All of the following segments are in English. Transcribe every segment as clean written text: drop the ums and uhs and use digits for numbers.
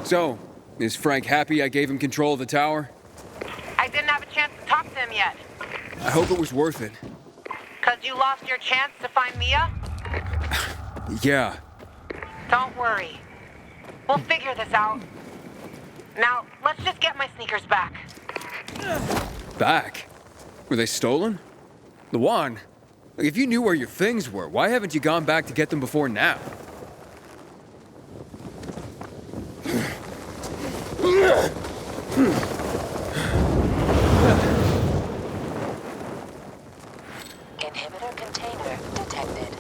So, is Frank happy I gave him control of the tower? I didn't have a chance to talk to him yet. I hope it was worth it. 'Cause you lost your chance to find Mia? Yeah. Don't worry. We'll figure this out. Now, let's just get my sneakers back. Back? Were they stolen? Luan, if you knew where your things were, why haven't you gone back to get them before now? Inhibitor container detected.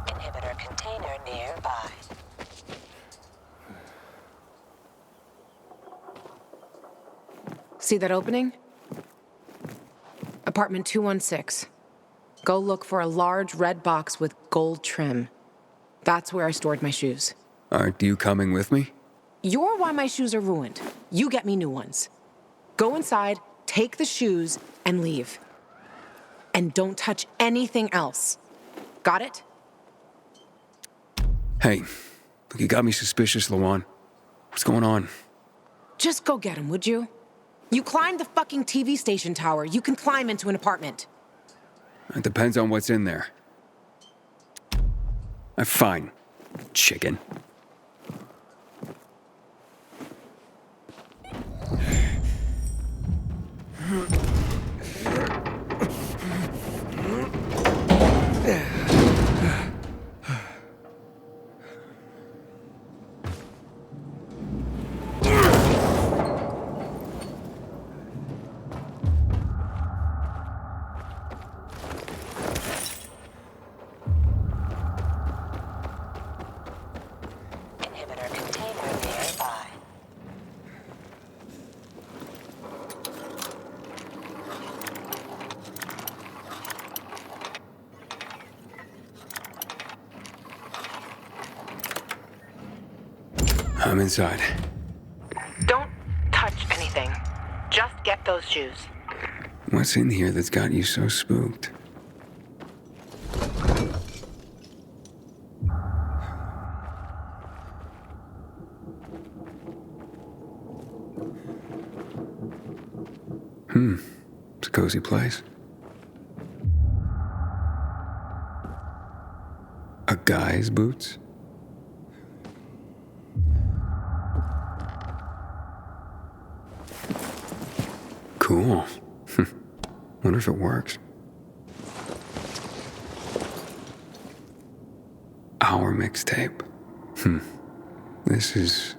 Inhibitor container nearby. See that opening? Apartment 216. Go look for a large red box with gold trim. That's where I stored my shoes. Aren't you coming with me? You're why my shoes are ruined. You get me new ones. Go inside, take the shoes, and leave. And don't touch anything else. Got it? Hey, look, you got me suspicious, Luan. What's going on? Just go get him, would you? You climbed the fucking TV station tower. You can climb into an apartment. It depends on what's in there. Fine, chicken. Inhibitor container nearby. I'm inside. Don't touch anything. Just get those shoes. What's in here that's got you so spooked? It's a cozy place. A guy's boots? Cool. Wonder if it works. Our mixtape. This is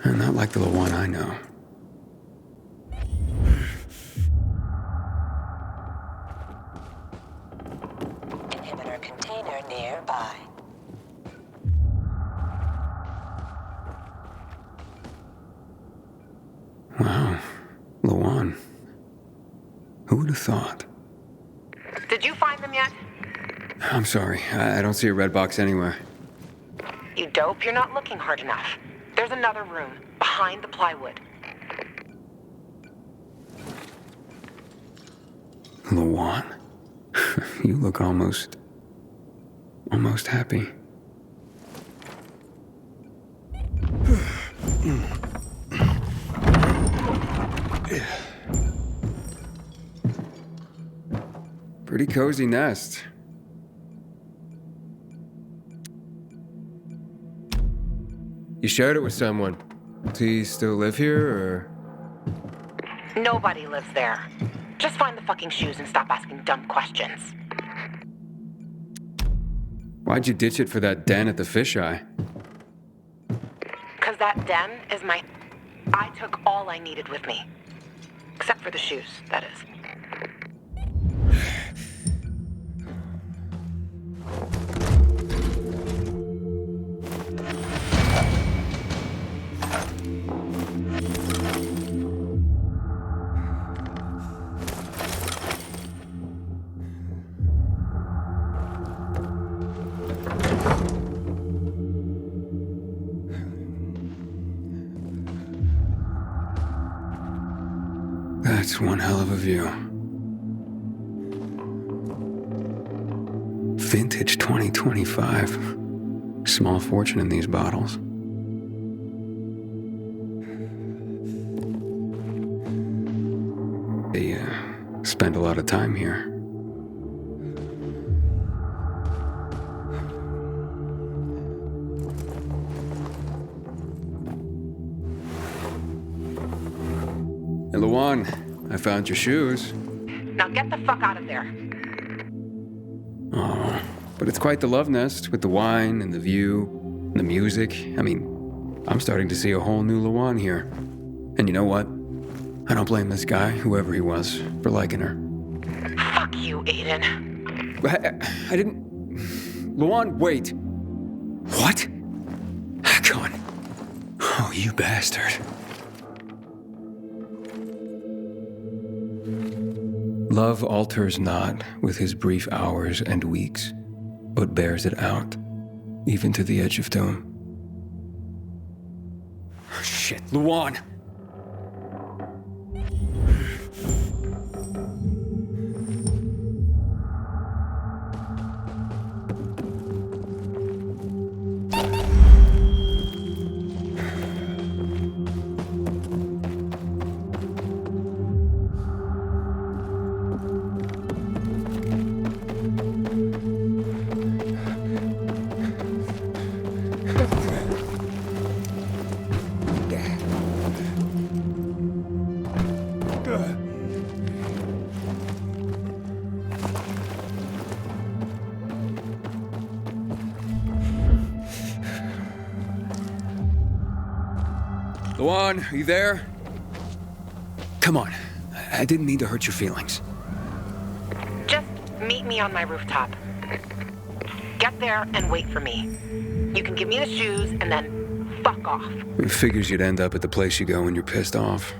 not like the one I know. Inhibitor container nearby. Wow. Luan. Who would have thought? Did you find them yet? I'm sorry. I don't see a red box anywhere. You dope, you're not looking hard enough. There's another room, behind the plywood. Luan? You look almost happy. Pretty cozy nest. You shared it with someone. Does he still live here, or? Nobody lives there. Just find the fucking shoes and stop asking dumb questions. Why'd you ditch it for that den at the fisheye? 'Cause that den is my... I took all I needed with me. Except for the shoes, that is. That's one hell of a view. Vintage 2025. Small fortune in these bottles. They spend a lot of time here. Hey, Luan, I found your shoes. Now get the fuck out of there. Oh, but it's quite the love nest with the wine and the view and the music. I mean, I'm starting to see a whole new Luan here. And you know what? I don't blame this guy, whoever he was, for liking her. Fuck you, Aiden. I didn't... Luan, wait. What? Hakon. Oh, you bastard. Love alters not with his brief hours and weeks, but bears it out, even to the edge of doom. Shit, Luan! Luan, are you there? Come on. I didn't mean to hurt your feelings. Just meet me on my rooftop. Get there and wait for me. You can give me the shoes and then fuck off. It figures you'd end up at the place you go when you're pissed off.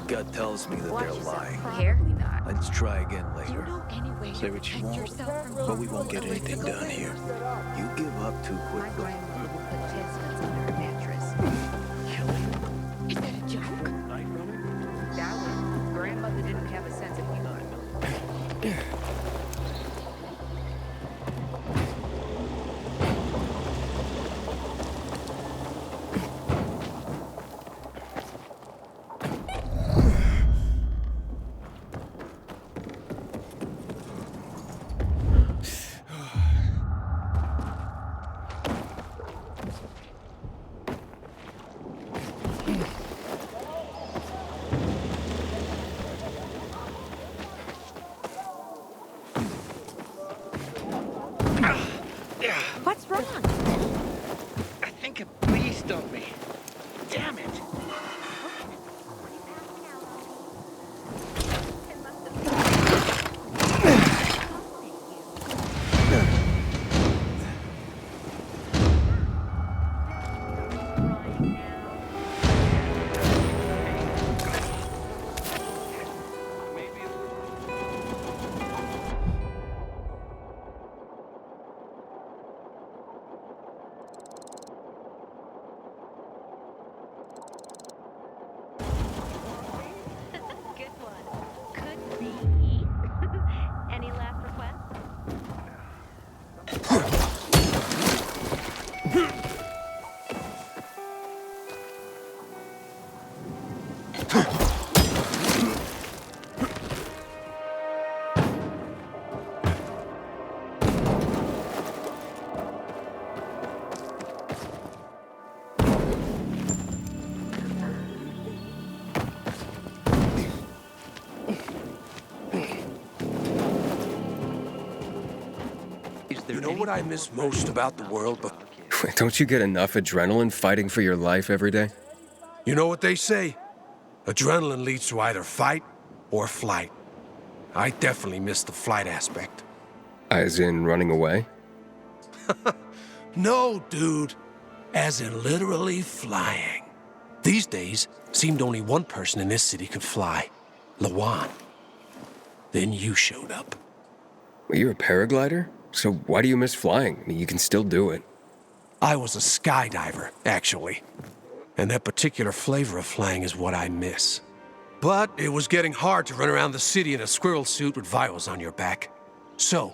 gut tells me that they're lying. Apparently not. Let's try again Do you later. know any way Say to what you protect want, yourself from but we people won't get who anything always done look here. at You give up too My quickly. grandmother would put chestnuts under her mattress. Is that a joke? That was. Grandmother didn't have a sense of humor. What's wrong? I think a bee stung me. Damn it! You know what I miss most about the world? But Don't you get enough adrenaline fighting for your life every day? you know what they say? Adrenaline leads to either fight or flight. I definitely miss the flight aspect. As in running away? No, dude. As in literally flying. These days, seemed only one person in this city could fly. Lawan. Then you showed up. Well, you're a paraglider? So why do you miss flying? I mean, you can still do it. I was a skydiver, actually. And that particular flavor of flying is what I miss. But it was getting hard to run around the city in a squirrel suit with vials on your back. So,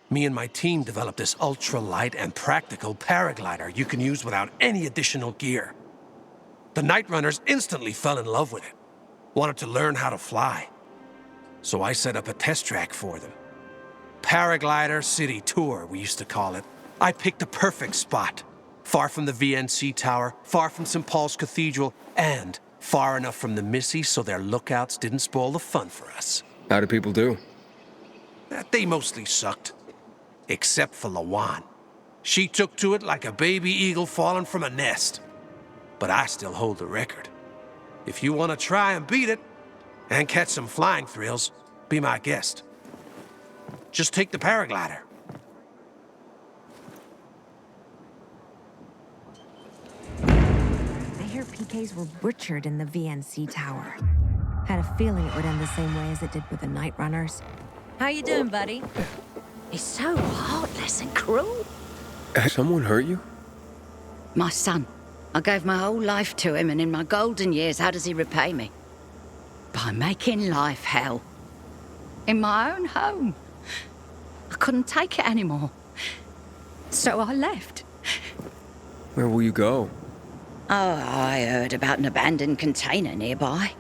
me and my team developed this ultra-light and practical paraglider you can use without any additional gear. The Night Runners instantly fell in love with it. Wanted to learn how to fly. So I set up a test track for them. Paraglider City Tour, we used to call it. I picked the perfect spot. Far from the VNC Tower, far from St. Paul's Cathedral, and far enough from the Missy so their lookouts didn't spoil the fun for us. How do people do? They mostly sucked. Except for Lawan. She took to it like a baby eagle falling from a nest. But I still hold the record. If you want to try and beat it, and catch some flying thrills, be my guest. Just take the paraglider. I hear PKs were butchered in the VNC Tower. Had a feeling it would end the same way as it did with the Night Runners. How you doing, buddy? He's so heartless and cruel. Has someone hurt you? My son. I gave my whole life to him, and in my golden years, how does he repay me? By making life hell. In my own home. I couldn't take it anymore. So I left. Where will you go? Oh, I heard about an abandoned container nearby.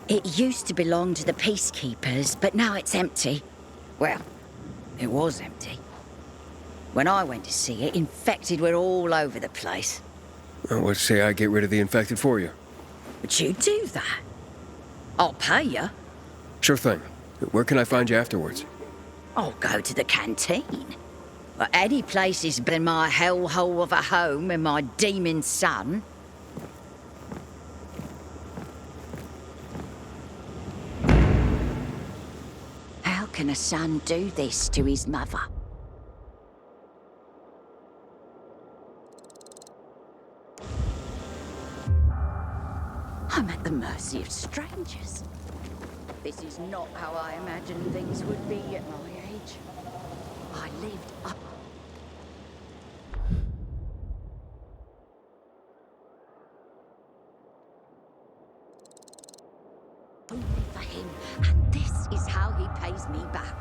It used to belong to the peacekeepers, but now it's empty. Well, it was empty. When I went to see it, infected were all over the place. Well, let's say I get rid of the infected for you. Would you do that? I'll pay you. Sure thing. Where can I find you afterwards? I'll go to the canteen. But any place has been my hellhole of a home and my demon son. How can a son do this to his mother? I'm at the mercy of strangers. This is not how I imagined things would be at my age. I lived up. Only for him, and this is how he pays me back.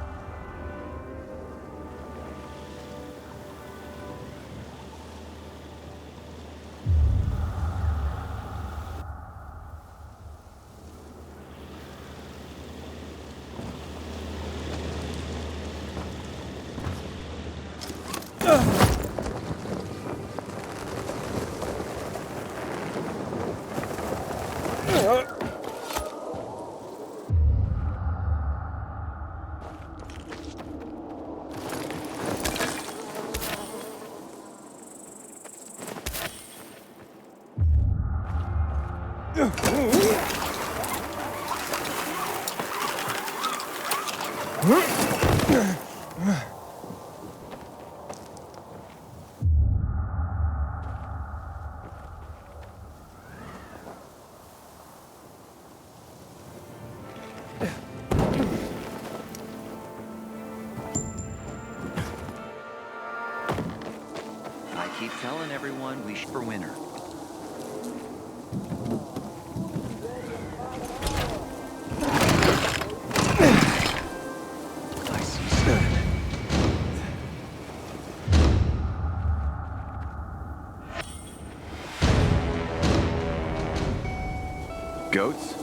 I keep telling everyone we should for winter. I see smoke. Goats?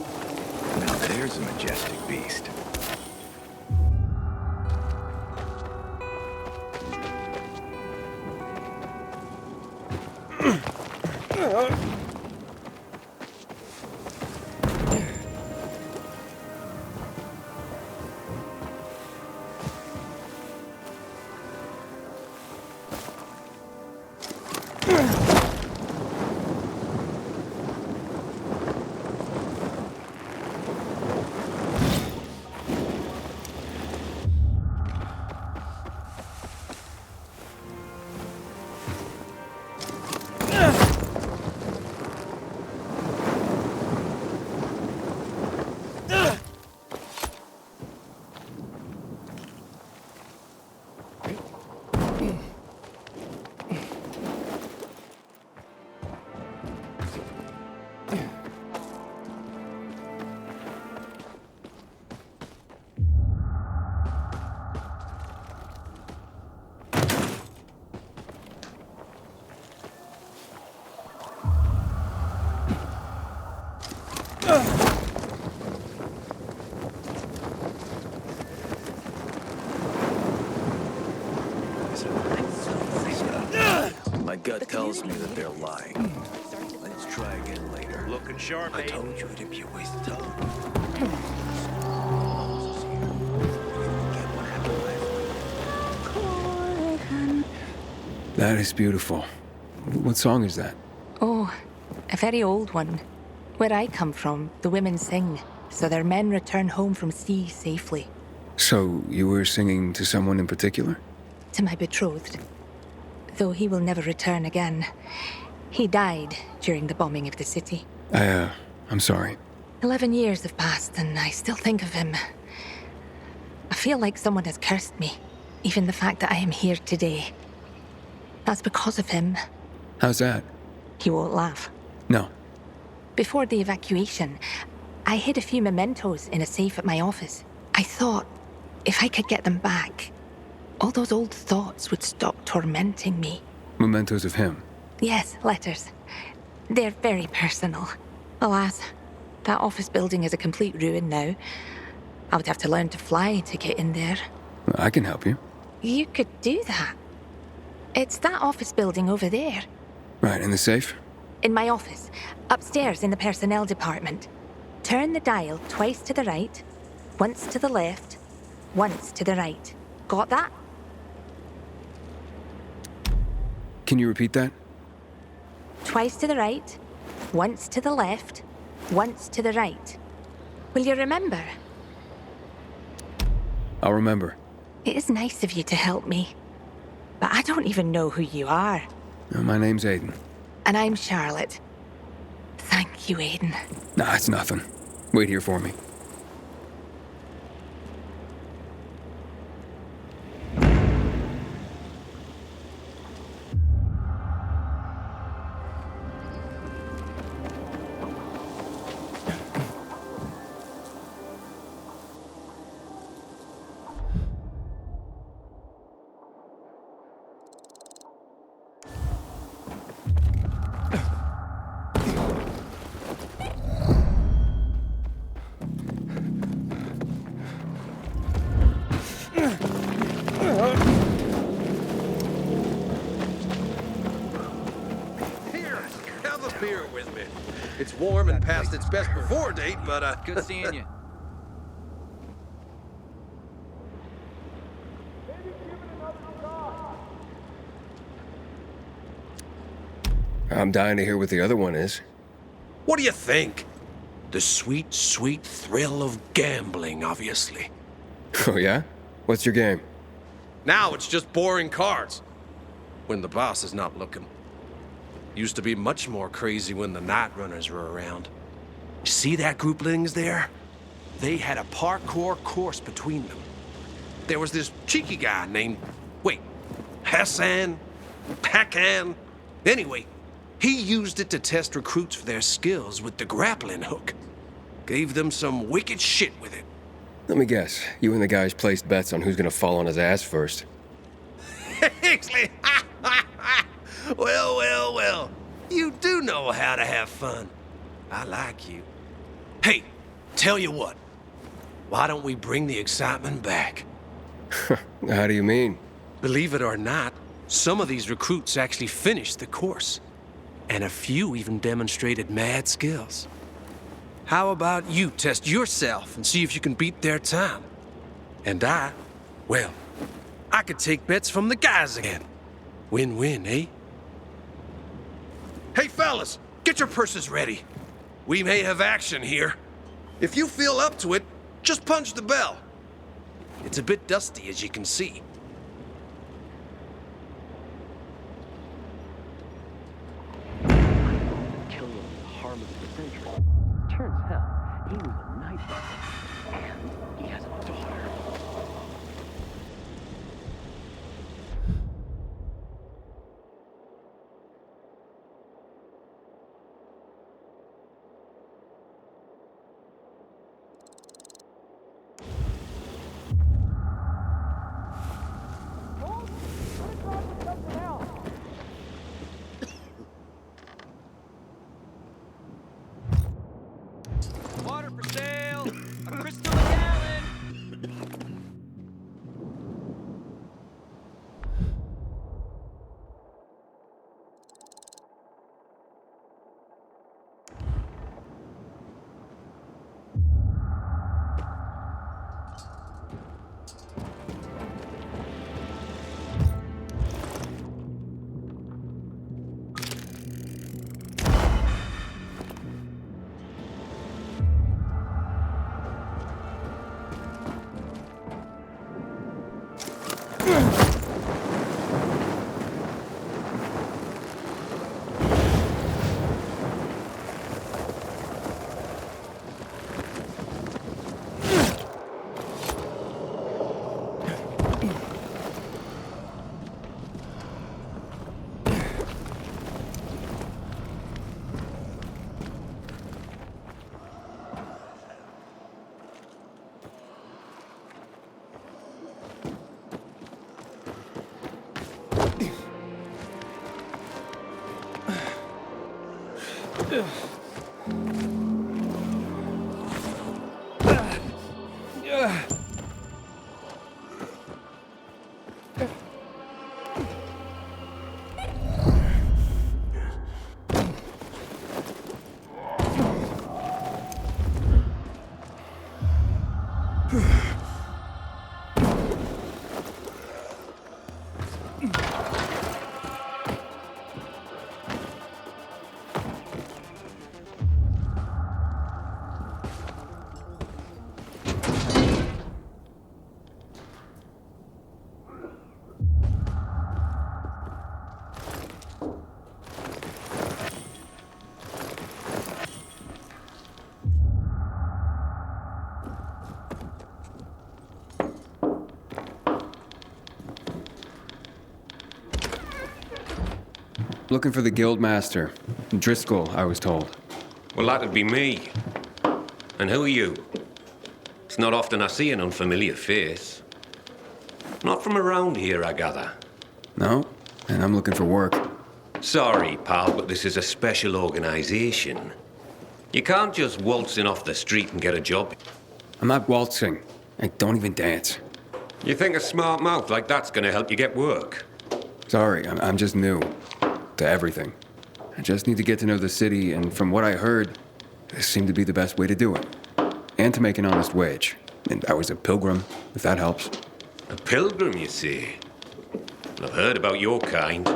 Now there's a majestic beast. My gut tells me that they're lying. Let's try again later. Looking sharp, I mate. told you it'd be a waste of time. That is beautiful. What song is that? Oh, a very old one. Where I come from, the women sing, so their men return home from sea safely. So, you were singing to someone in particular? To my betrothed. Though he will never return again. He died during the bombing of the city. I'm sorry. 11 years have passed, and I still think of him. I feel like someone has cursed me, even the fact that I am here today. That's because of him. How's that? He won't laugh. No. Before the evacuation, I hid a few mementos in a safe at my office. I thought, if I could get them back, all those old thoughts would stop tormenting me. Mementos of him? Yes, letters. They're very personal. Alas, that office building is a complete ruin now. I would have to learn to fly to get in there. I can help you. You could do that. It's that office building over there. Right, in the safe? In my office, upstairs in the personnel department. Turn the dial twice to the right, once to the left, once to the right. Got that? Can you repeat that? Twice to the right, once to the left, once to the right. Will you remember? I'll remember. It is nice of you to help me. But I don't even know who you are. My name's Aiden. And I'm Charlotte. Thank you, Aiden. Nah, it's nothing. Wait here for me. Beer with me. It's warm and past its best before date, but Good seeing you. I'm dying to hear what the other one is. What do you think? The sweet, sweet thrill of gambling, obviously. Oh, yeah? What's your game? Now it's just boring cards. When the boss is not looking. Used to be much more crazy when the night runners were around. See that grouplings there? They had a parkour course between them. There was this cheeky guy named, Hassan? Pacan? Anyway, he used it to test recruits for their skills with the grappling hook. Gave them some wicked shit with it. Let me guess. You and the guys placed bets on who's gonna fall on his ass first. Exley! Well. You do know how to have fun. I like you. Hey, tell you what. Why don't we bring the excitement back? How do you mean? Believe it or not, some of these recruits actually finished the course. And a few even demonstrated mad skills. How about you test yourself and see if you can beat their time? And I could take bets from the guys again. Win-win, eh? Hey, fellas, get your purses ready. We may have action here. If you feel up to it, just punch the bell. It's a bit dusty, as you can see. Killing him the harm of the century. Turns out, he was a night rider. And he has a daughter. Water for sale! A crystal a gallon! Looking for the guildmaster. Driscoll, I was told. Well, that'd be me. And who are you? It's not often I see an unfamiliar face. Not from around here, I gather. No, and I'm looking for work. Sorry, pal, but this is a special organization. You can't just waltz in off the street and get a job. I'm not waltzing. I don't even dance. You think a smart mouth like that's gonna help you get work? Sorry, I'm just new to everything. I just need to get to know the city, and from what I heard, this seemed to be the best way to do it. And to make an honest wage. And I was a pilgrim, if that helps. A pilgrim, you say? Well, I've heard about your kind.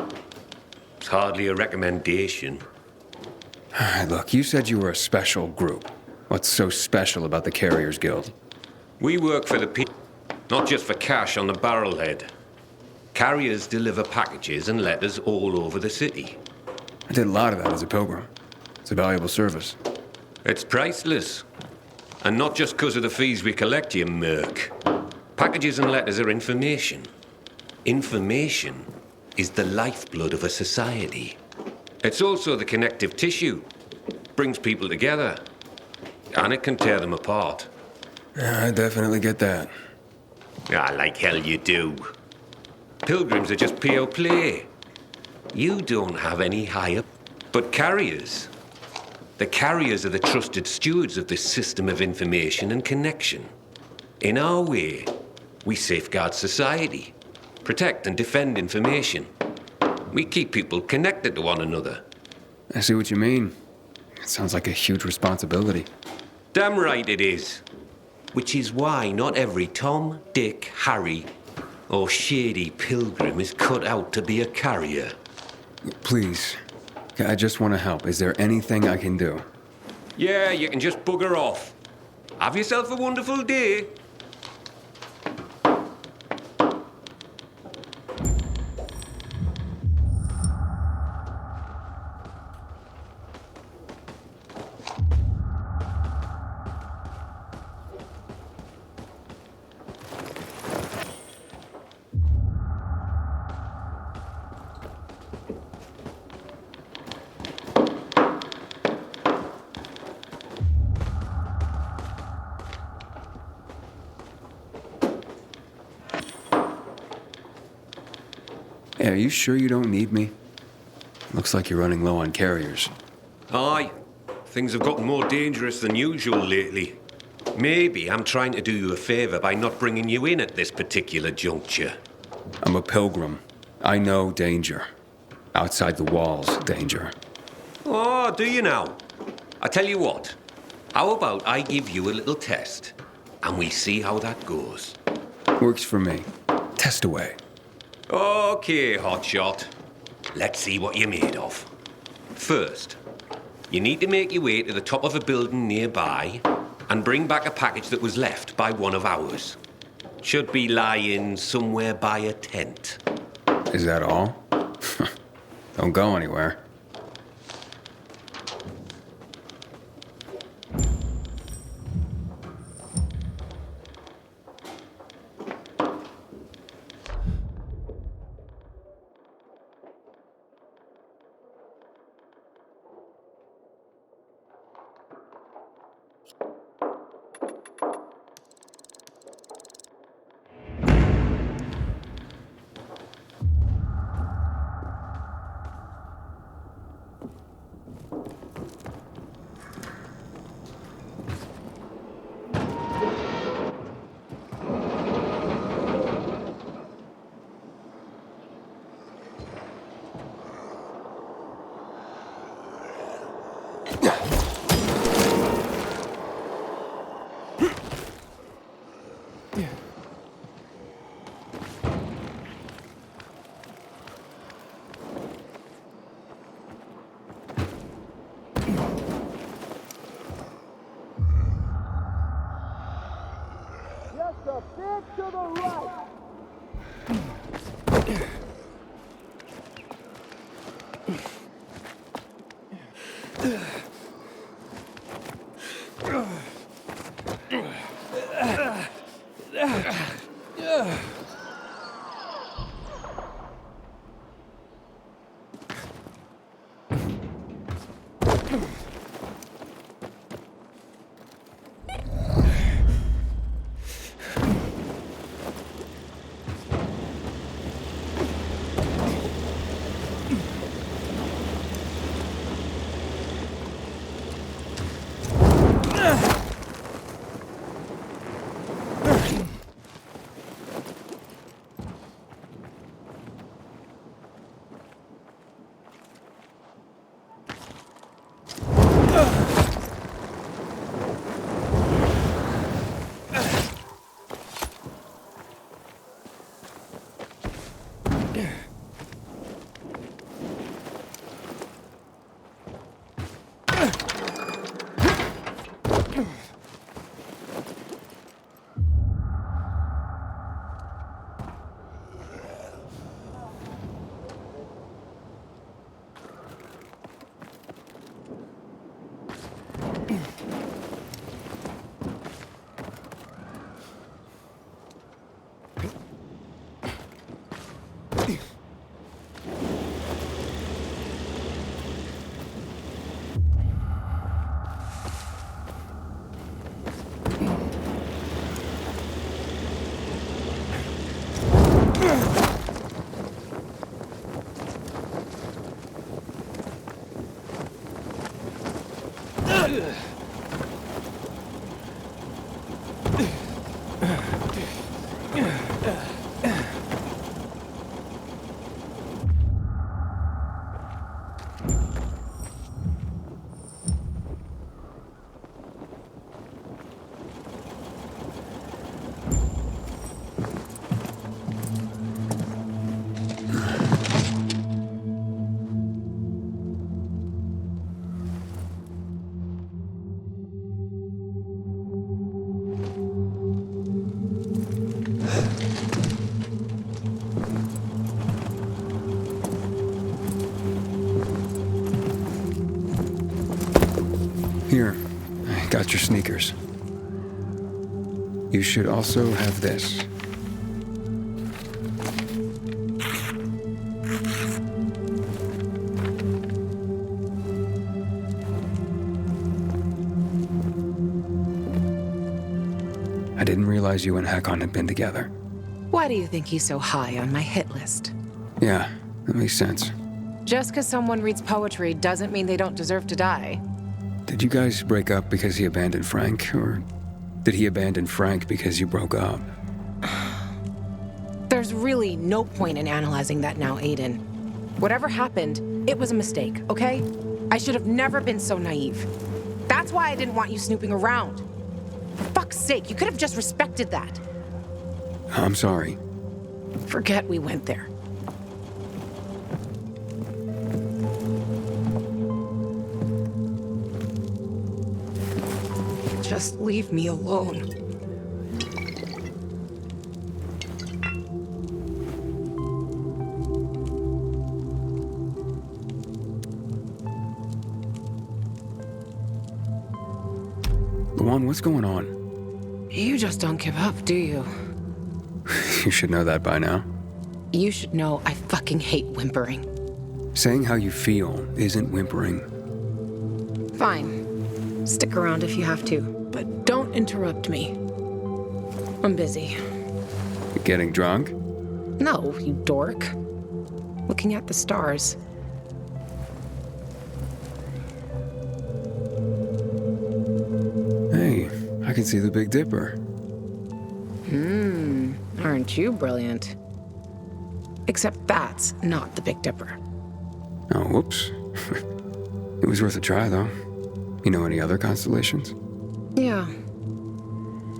It's hardly a recommendation. Look, you said you were a special group. What's so special about the Carriers Guild? We work for the people, not just for cash on the barrelhead. Carriers deliver packages and letters all over the city. I did a lot of that as a pilgrim. It's a valuable service. It's priceless. And not just because of the fees we collect, you merc. Packages and letters are information. Information is the lifeblood of a society. It's also the connective tissue. Brings people together. And it can tear them apart. Yeah, I definitely get that. Ah, like hell you do. Pilgrims are just pure play. You don't have any higher. But carriers. The carriers are the trusted stewards of this system of information and connection. In our way, we safeguard society, protect and defend information. We keep people connected to one another. I see what you mean. It sounds like a huge responsibility. Damn right it is. Which is why not every Tom, Dick, Harry, or shady pilgrim is cut out to be a carrier. Please, I just want to help. Is there anything I can do? Yeah, you can just bugger off. Have yourself a wonderful day. Hey, are you sure you don't need me? Looks like you're running low on carriers. Aye. Things have gotten more dangerous than usual lately. Maybe I'm trying to do you a favour by not bringing you in at this particular juncture. I'm a pilgrim. I know danger. Outside the walls, danger. Oh, do you now? I tell you what. How about I give you a little test, and we see how that goes? Works for me. Test away. Okay, hotshot. Let's see what you're made of. First, you need to make your way to the top of a building nearby and bring back a package that was left by one of ours. Should be lying somewhere by a tent. Is that all? Don't go anywhere. Here, I got your sneakers. You should also have this. I didn't realize you and Hakon had been together. Why do you think he's so high on my hit list? Yeah, that makes sense. Just because someone reads poetry doesn't mean they don't deserve to die. Did you guys break up because he abandoned Frank, or did he abandon Frank because you broke up? There's really no point in analyzing that now, Aiden. Whatever happened, it was a mistake, okay? I should have never been so naive. That's why I didn't want you snooping around. For fuck's sake, you could have just respected that. I'm sorry. Forget we went there. Just leave me alone. Luan, what's going on? You just don't give up, do you? You should know that by now. You should know I fucking hate whimpering. Saying how you feel isn't whimpering. Fine. Stick around if you have to, but don't interrupt me. I'm busy. You getting drunk? No, you dork. Looking at the stars. Hey, I can see the Big Dipper. Aren't you brilliant? Except that's not the Big Dipper. Oh, whoops. It was worth a try, though. You know any other constellations? Yeah.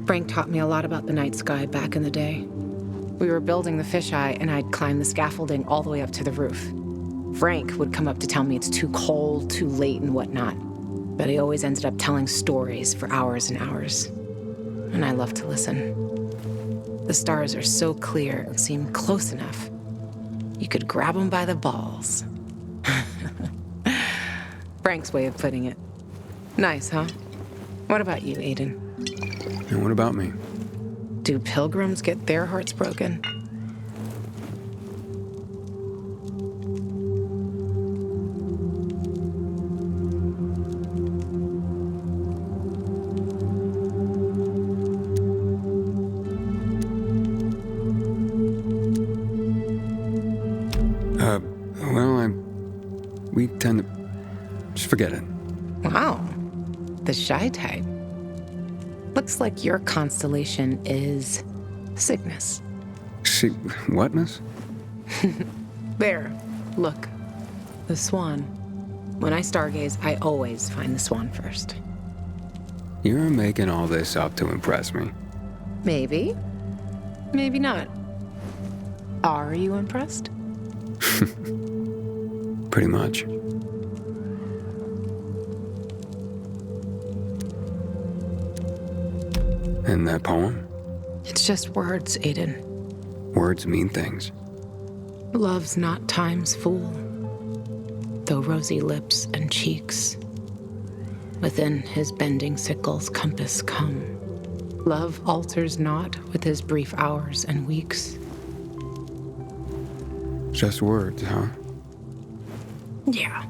Frank taught me a lot about the night sky back in the day. We were building the fisheye, and I'd climb the scaffolding all the way up to the roof. Frank would come up to tell me it's too cold, too late, and whatnot. But he always ended up telling stories for hours and hours. And I love to listen. The stars are so clear and seem close enough. You could grab them by the balls. Frank's way of putting it. Nice, huh? What about you, Aiden? And what about me? Do pilgrims get their hearts broken? We tend to... Just forget it. Wow. The shy type. Looks like your constellation is Cygnus. See, whatness? There. Look. The swan. When I stargaze, I always find the swan first. You're making all this up to impress me. Maybe. Maybe not. Are you impressed? Pretty much. And that poem? It's just words, Aiden. Words mean things. Love's not time's fool, though rosy lips and cheeks within his bending sickle's compass come. Love alters not with his brief hours and weeks. Just words, huh? Yeah.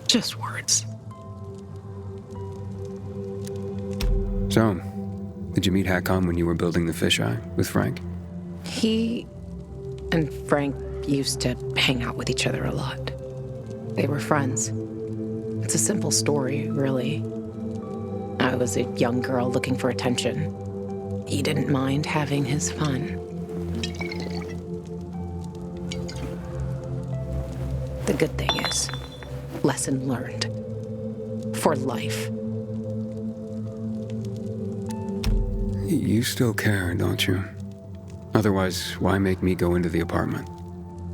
Just words. So, did you meet Hakon when you were building the fisheye with Frank? He and Frank used to hang out with each other a lot. They were friends. It's a simple story, really. I was a young girl looking for attention. He didn't mind having his fun. The good thing is, lesson learned. For life. You still care, don't you? Otherwise, why make me go into the apartment?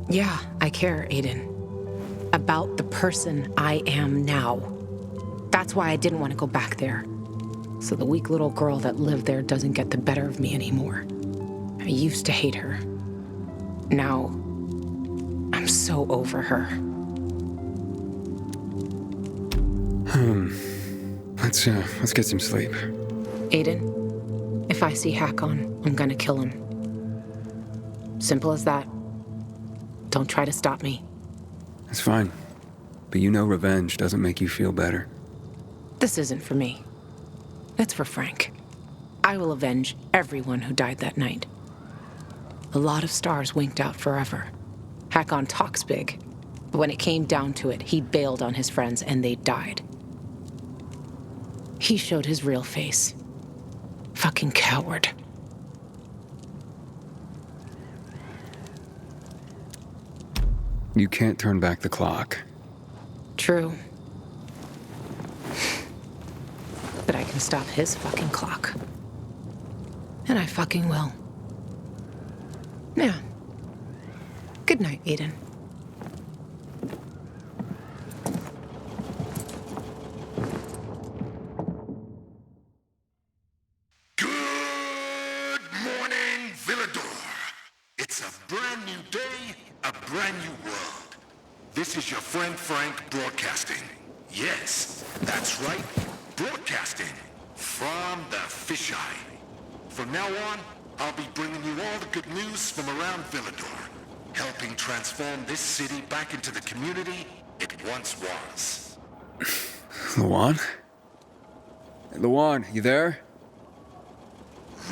Yeah, I care, Aiden. About the person I am now. That's why I didn't want to go back there. So the weak little girl that lived there doesn't get the better of me anymore. I used to hate her. Now, I'm so over her. Let's get some sleep. Aiden, if I see Hakon, I'm gonna kill him. Simple as that. Don't try to stop me. It's fine. But you know revenge doesn't make you feel better. This isn't for me. It's for Frank. I will avenge everyone who died that night. A lot of stars winked out forever. Hakon talks big, but when it came down to it, he bailed on his friends and they died. He showed his real face. Fucking coward. You can't turn back the clock. True. But I can stop his fucking clock. And I fucking will. Yeah. Good night, Aiden. Good morning, Villador. It's a brand new day, a brand new world. This is your friend Frank broadcasting. Yes, that's right, broadcasting from the fisheye. From now on, I'll be bringing you all the good news from around Villador, helping transform this city back into the community it once was. Luan? Luan, you there?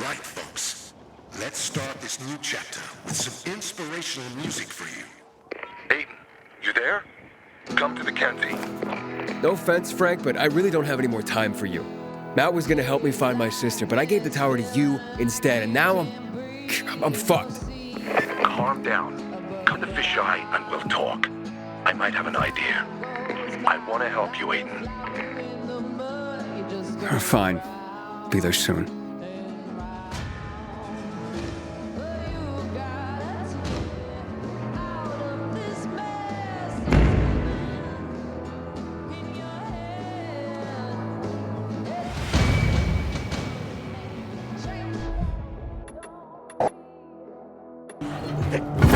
Right, folks. Let's start this new chapter with some inspirational music for you. Aiden, you there? Come to the canteen. No offense, Frank, but I really don't have any more time for you. Matt was gonna help me find my sister, but I gave the tower to you instead, and now I'm fucked. Calm down. Come to fisheye and we'll talk. I might have an idea. I want to help you, Aiden. Fine. Be there soon. Hey.